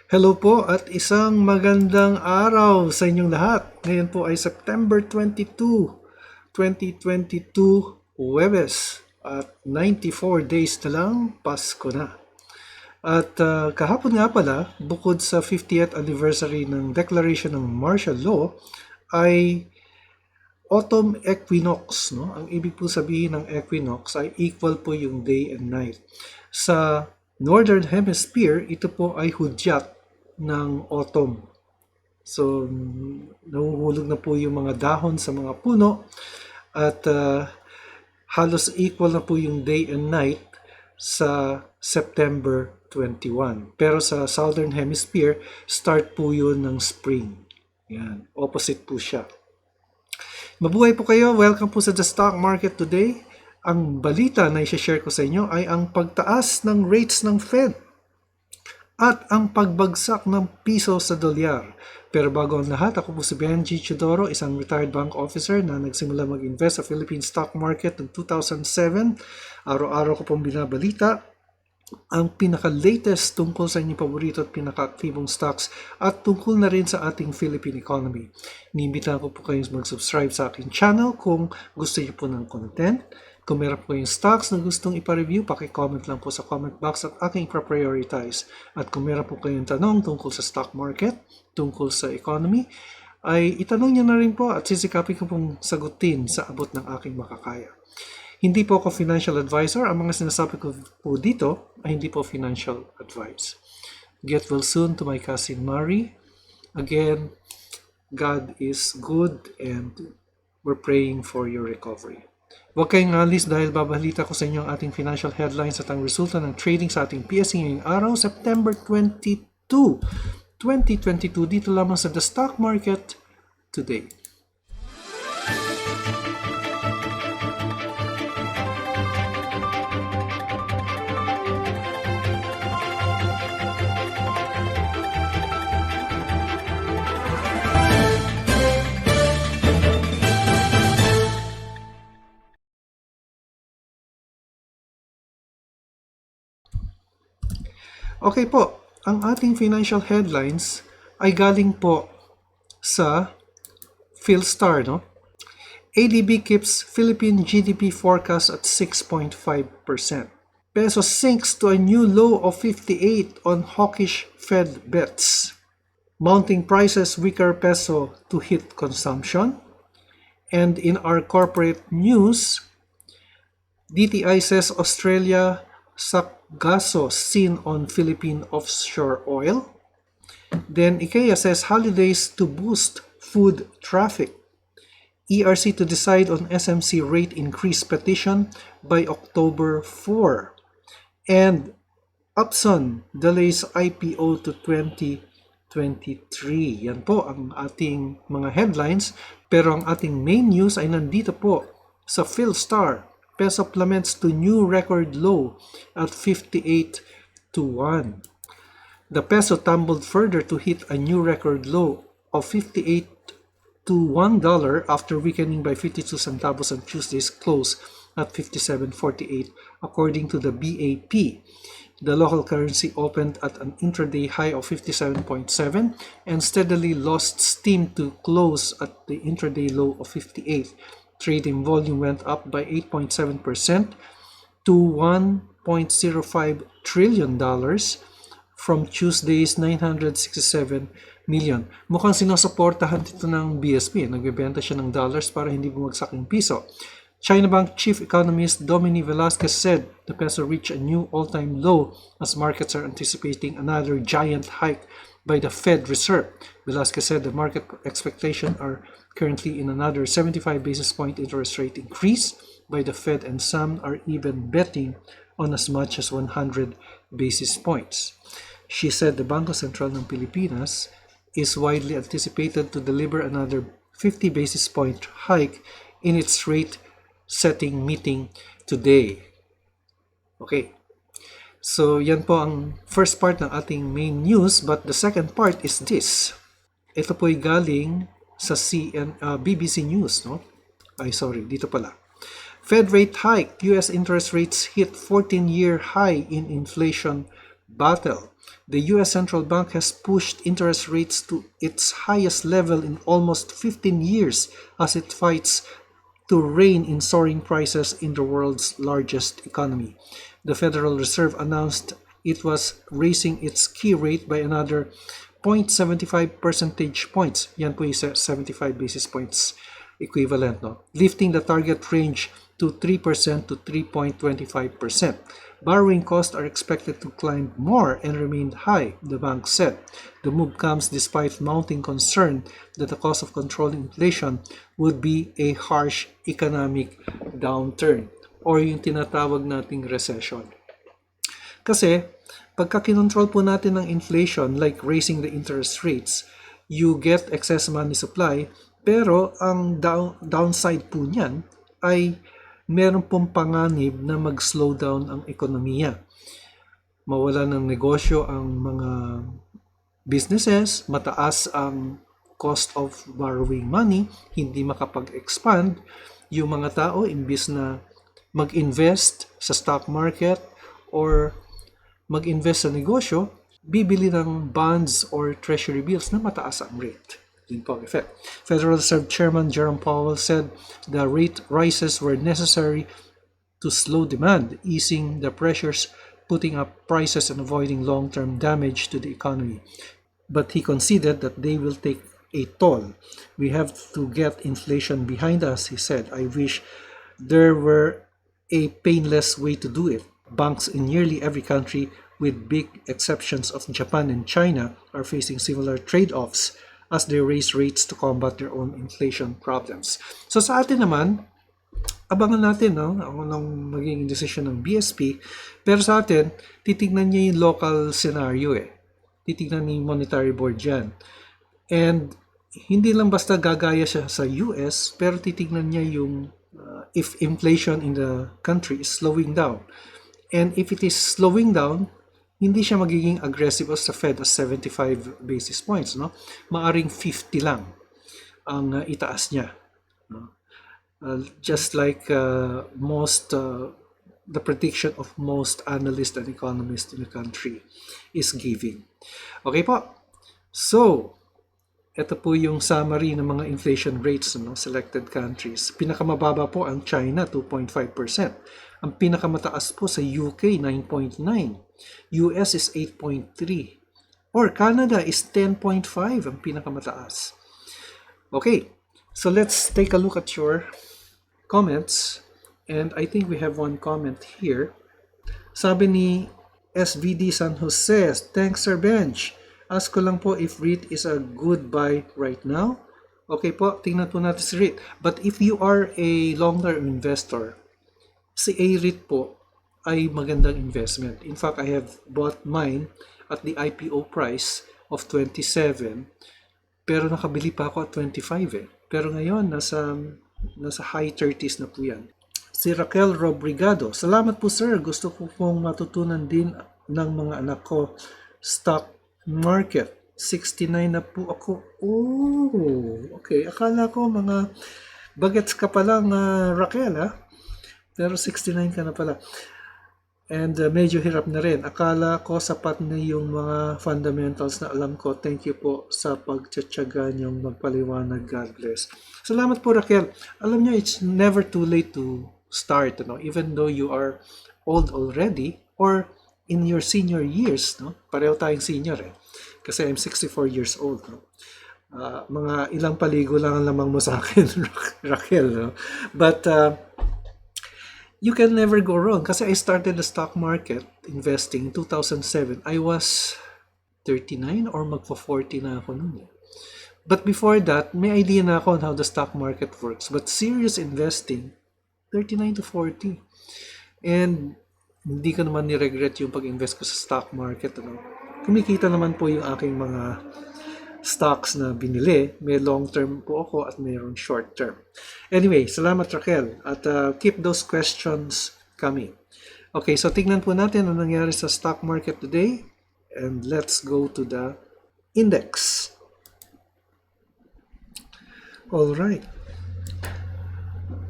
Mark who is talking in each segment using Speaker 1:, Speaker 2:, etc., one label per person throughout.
Speaker 1: Hello po at isang magandang araw sa inyong lahat. Ngayon po ay September 22, 2022, Huwebes at 94 days na lang, Pasko na. At kahapon nga pala, bukod sa 50th anniversary ng Declaration ng Martial Law, ay autumn equinox. No? Ang ibig po sabihin ng equinox ay equal po yung day and night. Sa Northern Hemisphere, ito po ay hudyat ng autumn. So, nahuhulog na po yung mga dahon sa mga puno at halos equal na po yung day and night sa September 21. Pero sa Southern Hemisphere, start po yun ng spring. Yan, opposite po siya. Mabuhay po kayo. Welcome po sa The Stock Market today. Ang balita na i-share ko sa inyo ay ang pagtaas ng rates ng Fed at ang pagbagsak ng piso sa dolyar. Pero bago ang lahat, ako po si Benji Chidoro, isang retired bank officer na nagsimula mag-invest sa Philippine stock market noong 2007. Araw-araw ko pong binabalita ang pinaka-latest tungkol sa inyong paborito at pinaka-aktibong stocks at tungkol na rin sa ating Philippine economy. Iniimbitahan ko po kayong mag-subscribe sa aking channel kung gusto niyo po ng content. Kung meron po kayong stocks na gustong ipa-review, paki-comment lang po sa comment box at aking ipa-prioritize. At kung meron po kayong tanong tungkol sa stock market, tungkol sa economy, ay itanong niyo na rin po at sisikapin ko pong sagutin sa abot ng aking makakaya. Hindi po ako financial advisor. Ang mga sinasabi ko po dito ay hindi po financial advice. Get well soon to my cousin Mari. Again, God is good and we're praying for your recovery. Huwag kayong alis dahil babalita ko sa inyo ang ating financial headlines at ang resulta ng trading sa ating PSE ngayong araw, September 22, 2022, dito lamang sa The Stock Market Today. Okay po, ang ating financial headlines ay galing po sa PhilStar, no? ADB keeps Philippine GDP forecast at 6.5%. Peso sinks to a new low of 58 on hawkish Fed bets. Mounting prices, weaker peso to hit consumption. And in our corporate news, DTI says Australia Gaso seen on Philippine offshore oil. Then IKEA says holidays to boost food traffic. ERC to decide on SMC rate increase petition by October 4. And Upson delays IPO to 2023. Yan po ang ating mga headlines. Pero ang ating main news ay nandito po sa PhilStar. Peso plummets to new record low at 58 to 1. The peso tumbled further to hit a new record low of 58 to $1 after weakening by 52 centavos on Tuesday's close at 57.48 according to the BAP. The local currency opened at an intraday high of 57.7 and steadily lost steam to close at the intraday low of 58. Trading volume went up by 8.7% to $1.05 trillion from Tuesday's 967 million. Mukhang sinusuportahan dito ng BSP. Nagbebenta siya ng dollars para hindi bumagsak yung piso. China Bank Chief Economist Dominic Velasquez said the peso reached a new all-time low as markets are anticipating another giant hike by the Fed Reserve. Velasquez said the market expectations are currently in another 75 basis point interest rate increase by the Fed, and some are even betting on as much as 100 basis points. She said the Bangko Sentral ng Pilipinas is widely anticipated to deliver another 50 basis point hike in its rate setting meeting today. Okay. So yan po ang first part ng ating main news, but the second part is this. Ito po ay galing sa BBC News, no? Dito pala. Fed rate hike, US interest rates hit 14-year high in inflation battle. The US Central Bank has pushed interest rates to its highest level in almost 15 years as it fights to rein in soaring prices in the world's largest economy. The Federal Reserve announced it was raising its key rate by another 0.75 percentage points. Yan po yung 75 basis points equivalent, no? Lifting the target range to 3% to 3.25%. Borrowing costs are expected to climb more and remain high, the bank said. The move comes despite mounting concern that the cost of controlling inflation would be a harsh economic downturn or yung tinatawag nating recession. Kasi pagka kinontrol po natin ng inflation, like raising the interest rates, you get excess money supply, pero ang downside po niyan ay meron pong panganib na mag-slow down ang ekonomiya. Mawala ng negosyo ang mga businesses, mataas ang cost of borrowing money, hindi makapag-expand. Yung mga tao, imbis na mag-invest sa stock market or mag-invest sa negosyo, bibili ng bonds or treasury bills na mataas ang rate. Yun po ang effect. Federal Reserve Chairman Jerome Powell said the rate rises were necessary to slow demand, easing the pressures, putting up prices and avoiding long-term damage to the economy. But he conceded that they will take a toll. We have to get inflation behind us, he said. I wish there were a painless way to do it. Banks in nearly every country, with big exceptions of Japan and China, are facing similar trade-offs as they raise rates to combat their own inflation problems. So sa atin naman, abangan natin anong magiging decision ng BSP. Pero sa atin, titignan niya yung local scenario Titignan ni Monetary Board yan. And hindi lang basta gagaya siya sa US, pero titignan niya yung if inflation in the country is slowing down. And if it is slowing down, hindi siya magiging aggressive as sa Fed as 75 basis points, no? Maaring 50 lang ang itaas niya, no? Just like the prediction of most analysts and economists in the country is giving. Okay po. So, ito po yung summary ng mga inflation rates ng selected countries. Pinakamababa po ang China, 2.5%. Ang pinakamataas po sa UK, 9.9%. US is 8.3%. Or Canada is 10.5% ang pinakamataas. Okay, so let's take a look at your comments. And I think we have one comment here. Sabi ni SVD San Jose, thanks Sir Bench. Ask ko lang po if REIT is a good buy right now. Okay po, tingnan po natin si REIT. But if you are a long-term investor, si AREIT po ay magandang investment. In fact, I have bought mine at the IPO price of 27, pero nakabili pa ako at 25 Pero ngayon, nasa high 30s na po yan. Si Raquel Robrigado, salamat po sir. Gusto ko pong matutunan din ng mga anak ko stock market. 69 na po ako. Oh, okay. Akala ko mga bagets ka pa lang, Raquel, Pero 69 ka na pala. And medyo hirap na rin. Akala ko sapat na yung mga fundamentals na alam ko. Thank you po sa pagtsatsaga niyong magpaliwanag. God bless. Salamat po, Raquel. Alam niyo, it's never too late to start, even though you are old already or in your senior years, Pareho tayong senior kasi I'm 64 years old, mga ilang paligo lang ang lamang mo sa akin, Raquel, But you can never go wrong kasi I started the stock market investing in 2007. I was 39 or magpa-40 na ako noon. But before that, may idea na ako on how the stock market works. But serious investing, 39 to 40. And hindi ko naman ni-regret yung pag-invest ko sa stock market. Kumikita naman po yung aking mga stocks na binili. May long-term po ako at mayroong short-term. Anyway, salamat Raquel. At keep those questions coming. Okay, so tignan po natin ang nangyari sa stock market today. And let's go to the index. Alright.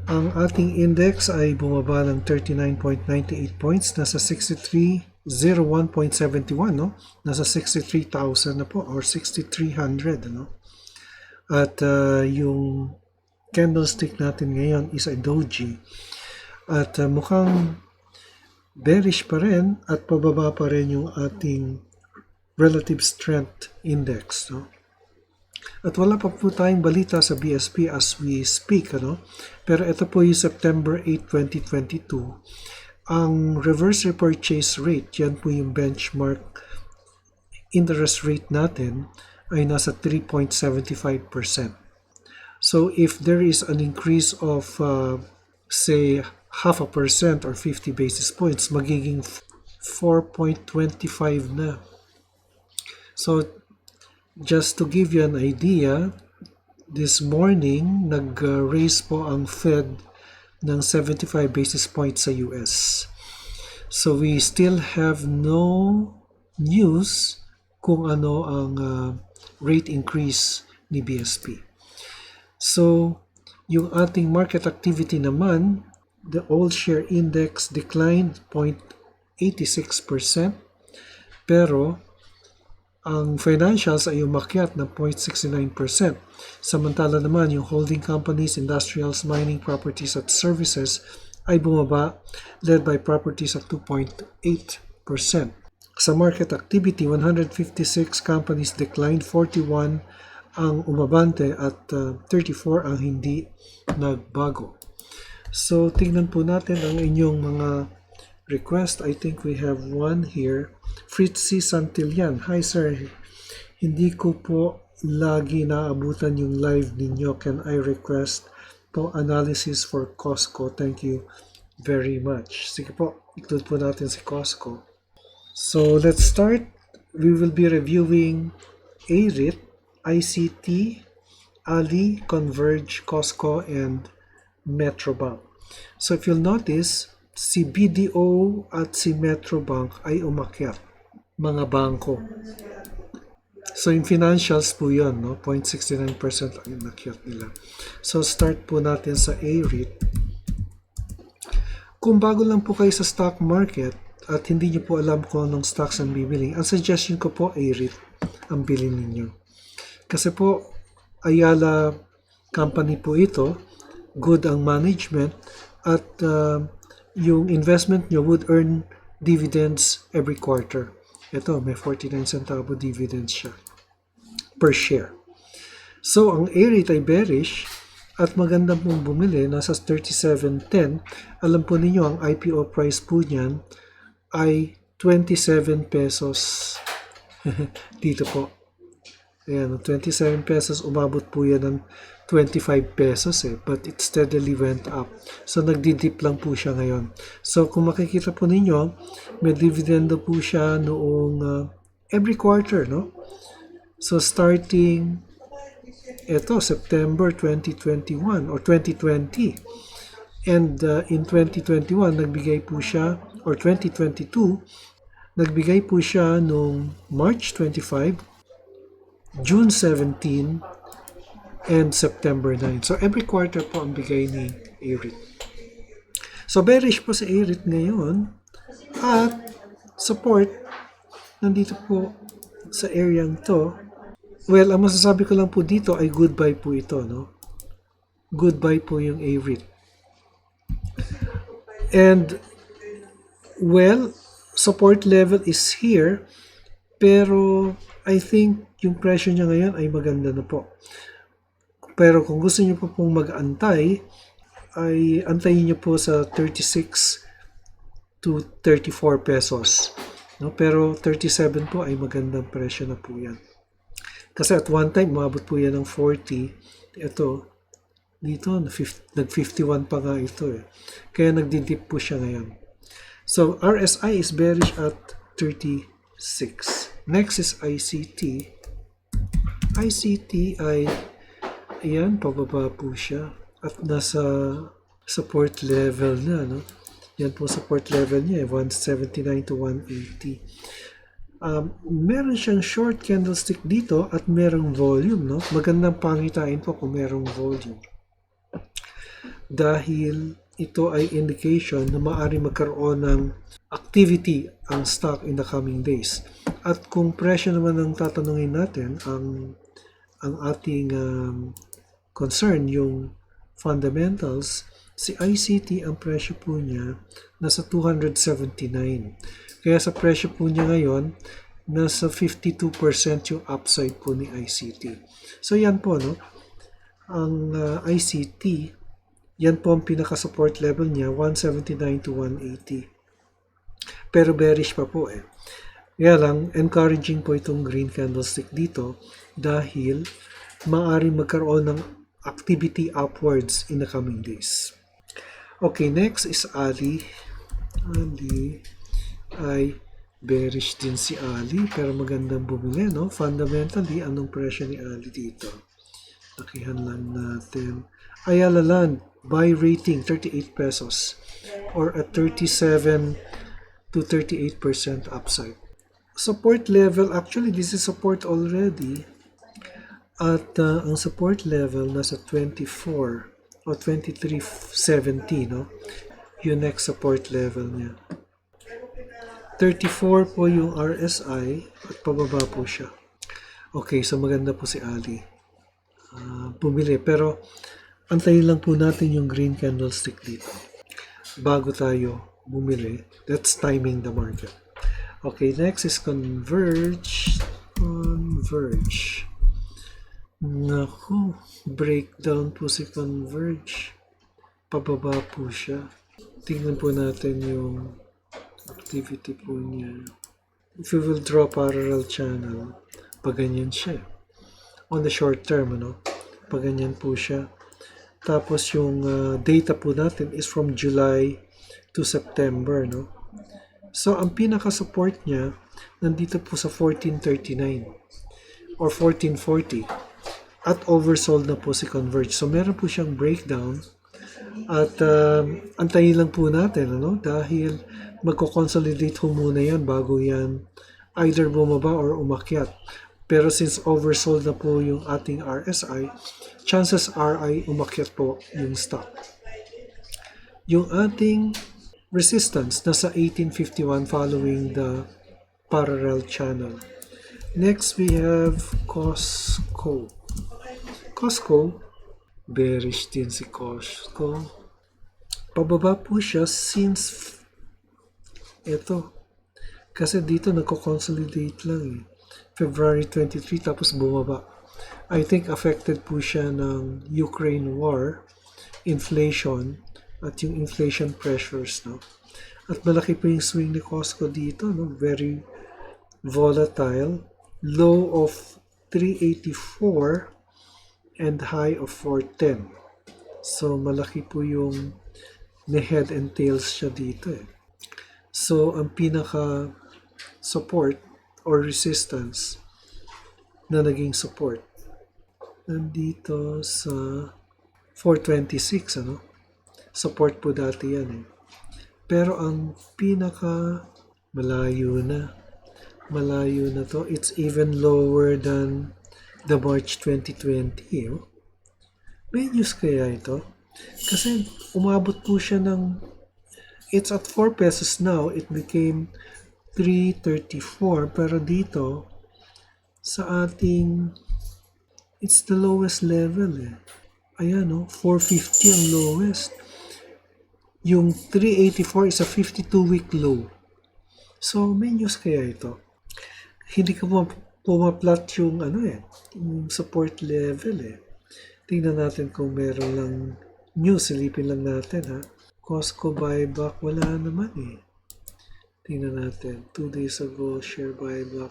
Speaker 1: Ang ating index ay bumaba ng 39.98 points. Nasa 63 0.01.71, no? Nasa 63,000 na po or 6,300, no? At yung candlestick natin ngayon is a doji. At mukhang bearish pa rin at pababa pa rin yung ating relative strength index, no? At wala pa po tayong balita sa BSP as we speak, ano? Pero ito po yung September 8, 2022. Ang reverse repurchase rate, yan po yung benchmark interest rate natin, ay nasa 3.75%. So if there is an increase of say 0.5% or 50 basis points, magiging 4.25 na. So just to give you an idea, this morning nag-raise po ang Fed ng 75 basis points sa US. So we still have no news kung ano ang rate increase ni BSP. So yung ating market activity naman, the all share index declined 0.86%, pero ang financials ay umakyat ng 0.69%. Samantala naman, yung holding companies, industrials, mining, properties at services ay bumaba, led by properties at 2.8%. Sa market activity, 156 companies declined, 41 ang umabante at 34 ang hindi nagbago. So, tingnan po natin ang inyong mga request. I think we have one here. Fritzy Santillan. Hi sir, hindi ko po lagi naabutan yung live ninyo. Can I request po analysis for COSCO? Thank you very much. Sige po, include po natin si COSCO. So let's start. We will be reviewing AREIT, ICT, Ali, Converge, COSCO, and Metrobank. So if you'll notice, si BDO at si Metrobank ay umakyat, mga bangko. So yung financials po yun, no? 0.69% ang inakyat nila. So start po natin sa AREIT. Kung bago lang po kayo sa stock market at hindi nyo po alam kung anong stocks ang bibiling, ang suggestion ko po AREIT ang bilhin ninyo. Kasi po, Ayala company po ito, good ang management, at yung investment nyo would earn dividends every quarter. Ito, may 49 centavo dividends siya per share. So, ang AREIT ay bearish at maganda pong bumili, nasa 37.10. Alam po ninyo, ang IPO price po niyan ay 27 pesos. Dito po. Ayan, 27 pesos, umabot po yan ng 25 pesos but it steadily went up. So, nagdidip lang po siya ngayon. So, kung makikita po ninyo, may dividendo po siya noong every quarter, no? So, starting ito, September 2021 or 2020. And in 2021, nagbigay po siya, or 2022, nagbigay po siya noong March 25, June 17, and September 9. So, every quarter po ang bigay ni AREIT. So, bearish po si AREIT ngayon. At support, nandito po sa area to. Well, ang masasabi ko lang po dito ay goodbye po ito, no? Goodbye po yung AREIT. And, well, support level is here. Pero, I think yung presyo niya ngayon ay maganda na po. Pero kung gusto niyo po pong mag-antay, ay antayin niyo po sa 36 to 34 pesos. No? Pero 37 po ay magandang presyo na po yan. Kasi at one time, umabot po yan ng 40. Ito, dito, nag-51 pa nga ito. Kaya nagdidip po siya ngayon. So, RSI is bearish at 36. Next is ICT. ICT ay, ayan, pababa po siya. At nasa support level na, no? Yan po support level niya, 179 to 180. Meron siyang short candlestick dito at merong volume, no? Magandang pangitain po kung merong volume. Dahil ito ay indication na maaari magkaroon ng activity ang stock in the coming days. At kung presyo naman ang tatanungin natin, ang ating concern, yung fundamentals, si ICT ang presyo po niya nasa 279. Kaya sa presyo po niya ngayon, nasa 52% yung upside po ni ICT. So yan po, no? Ang ICT, yan po ang pinaka-support level niya, 179 to 180. Pero bearish pa po eh. Kaya lang, encouraging po itong green candlestick dito dahil maaaring magkaroon ng activity upwards in the coming days. Okay, next is Ali. Ali ay bearish din si Ali pero magandang bumili, no? Fundamentally, anong presyo ni Ali dito? Nakihan lang natin. Ayala Land, buy rating 38 pesos or at 37 to 38% upside. Support level, actually this is support already. At ang support level nasa 24 o 23.70, no? Yung next support level niya. 34 po yung RSI at pababa po siya. Okay, so maganda po si Ali. Bumili. Pero antayin lang po natin yung green candlestick dito bago tayo bumili. That's timing the market. Okay, next is Converge. Converge. Naku, breakdown po si Converge. Pababa po siya. Tingnan po natin yung activity po niya. If we will draw parallel channel, paganyan siya. On the short term, ano? Paganyan po siya. Tapos yung data po natin is from July to September, no? So, ang pinaka-support niya, nandito po sa 1439 or 1440 at oversold na po si Converge. So, meron po siyang breakdown at antayin lang po natin, ano? Dahil magko-consolidate ho muna yan bago yan either bumaba or umakyat. Pero since oversold na po yung ating RSI, chances are ay umakyat po yung stock. Yung ating resistance nasa 1851 following the parallel channel. Next we have COSCO. COSCO, bearish din si COSCO. Pababa po siya since ito. Kasi dito nagko-consolidate lang eh. February 23 tapos bumaba. I think affected po siya ng Ukraine war, inflation, at yung inflation pressures, no? At malaki po yung swing ni COSCO dito, no? Very volatile. Low of 384 and high of 410. So, malaki po yung head and tails siya dito, eh. So, ang pinaka support or resistance na naging support nandito sa 426, ano? Support po dati yan eh. Pero ang pinaka malayo na to, it's even lower than the March 2020. Eh. May news kaya ito? Kasi umabot po siya ng, it's at 4 pesos now, it became 334, pero dito sa ating, it's the lowest level eh. Ayan, no? 450 ang lowest. Yung 384 is a 52-week low. So, may news kaya ito? Hindi ka pumaplat yung yung support level eh. Tingnan natin kung meron lang news. Silipin lang natin, ha. COSCO buyback, wala naman eh. Tingnan natin. 2 days ago, share buyback.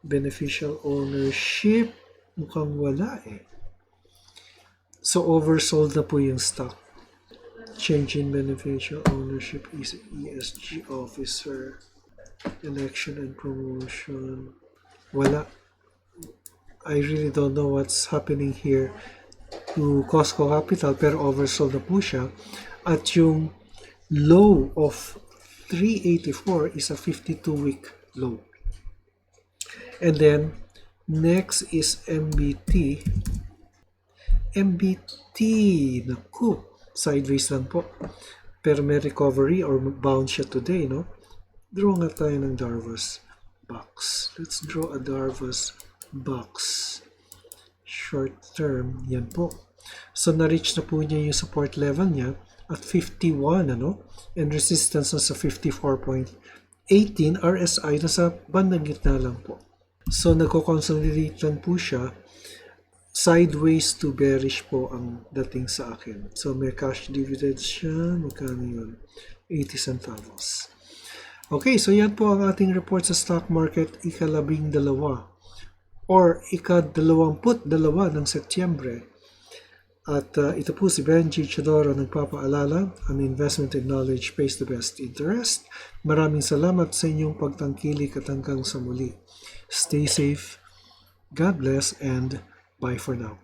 Speaker 1: Beneficial ownership, mukhang wala eh. So, oversold na po yung stock. Change in beneficial ownership is ESG officer, election and promotion. Wala. I really don't know what's happening here to COSCO Capital, pero oversold na po siya. At yung low of 384 is a 52-week low. And then, next is MBT. MBT, naku, sideways lang po. Pero may recovery or bounce siya today, no? Draw nga tayo ng Darvas box. Let's draw a Darvas box. Short term, yan po. So, na-reach na po niya yung support level niya at 51, ano? And resistance na sa 54.18. RSI na sa bandang gitna lang po. So, nagko-consolidate lang po siya. Sideways to bearish po ang dating sa akin. So, may cash dividends siya. Magkano yun? 80 centavos. Okay, so yan po ang ating report sa stock market ika-12 or ika-22 ng Setyembre. At ito po si Benji Chidoro nagpapaalala, an investment in knowledge pays the best interest. Maraming salamat sa inyong pagtangkilik at hanggang sa muli. Stay safe, God bless, and bye for now.